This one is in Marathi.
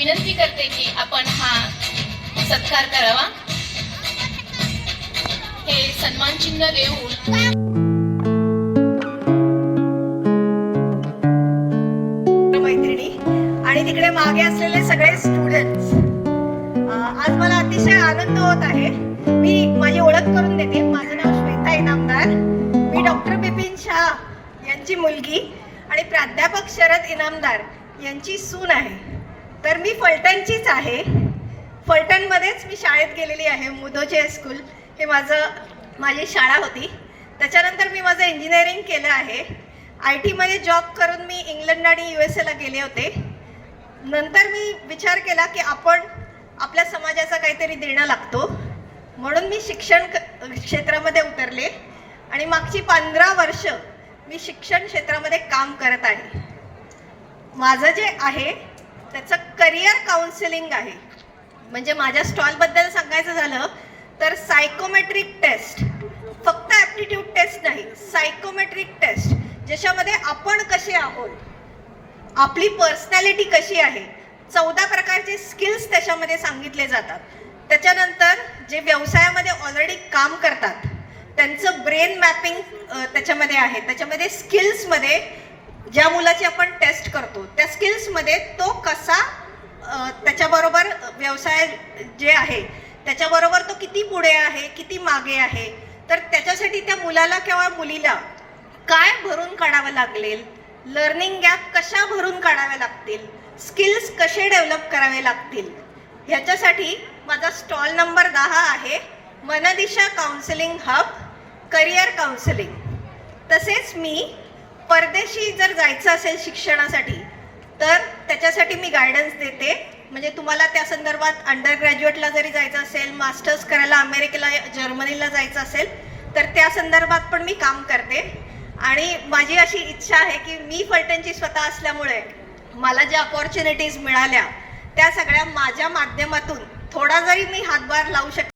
विनंती करते की आपण हा सत्कार करावा। हे सन्मान चिन्ह देऊन मैत्रिणी आणि तिकडे मागे असलेले सगळे स्टुडंट्स, आज मला अतिशय आनंद होत आहे। मी माझी ओळख करून देते। माझं नाव श्वेता इनामदार, मी डॉक्टर बिपिन शाह यांची मुलगी आणि प्राध्यापक शरद इनामदार यांची सून आहे। तर मी फलटणचीच आहे। फलटणमध्येच मी शाळेत गेलेली आहे। मुदोचे स्कूल हे माझी शाळा होती। त्याच्यानंतर मी माझं इंजिनिअरिंग केलं आहे। IT मध्ये जॉब करून मी इंग्लंड आणि USA ला गेले होते। नंतर मी विचार केला की आपण आपल्या समाजाचा काहीतरी देणं लागतो, म्हणून मी शिक्षण क्षेत्रामध्ये उतरले आणि मागची 15 वर्ष मी शिक्षण क्षेत्रामध्ये काम करत आहे। माझं जे आहे त्याचं करिअर काउन्सिलिंग आहे। म्हणजे माझ्या स्टॉलबद्दल सांगायचं झालं तर सायकोमेट्रिक टेस्ट, फक्त ॲप्टिट्यूड टेस्ट नाही, सायकोमेट्रिक टेस्ट, ज्याच्यामध्ये आपण कसे आहोत, आपली पर्सनॅलिटी कशी आहे, 14 प्रकारचे स्किल्स त्याच्यामध्ये सांगितले जातात। त्याच्यानंतर जे व्यवसायामध्ये ऑलरेडी काम करतात त्यांचं ब्रेन मॅपिंग त्याच्यामध्ये आहे। त्याच्यामध्ये स्किल्समध्ये ज्या मुलाची आपण टेस्ट करतो त्या स्किल्समध्ये तो कसा त्याच्याबरोबर व्यवसाय जे आहे त्याच्याबरोबर तो किती पुढे आहे, किती मागे आहे, तर त्याच्यासाठी त्या मुलाला किंवा मुलीला काय भरून काढावं लागेल, लर्निंग गॅप कशा भरून काढाव्या लागतील, स्किल्स कसे डेव्हलप करावे लागतील, ह्याच्यासाठी माझा स्टॉल नंबर 10 आहे, मनदिशा काउन्सिलिंग हब, करिअर काउन्सिलिंग। तसेच मी परदेशी जर जायचं असेल शिक्षणासाठी तर त्याच्यासाठी मी गायडन्स देते। म्हणजे तुम्हाला त्या संदर्भात अंडर ग्रॅज्युएटला जरी जायचं असेल, मास्टर्स करायला अमेरिकेला जर्मनीला जायचं असेल तर त्या संदर्भात पण मी काम करते। आणि माझी अशी इच्छा आहे की मी फलटणची स्वतः असल्यामुळे मला ज्या अपॉर्च्युनिटीज मिळाल्या त्या सगळ्या माझ्या माध्यमातून थोडा जरी मी हातभार लावू शकते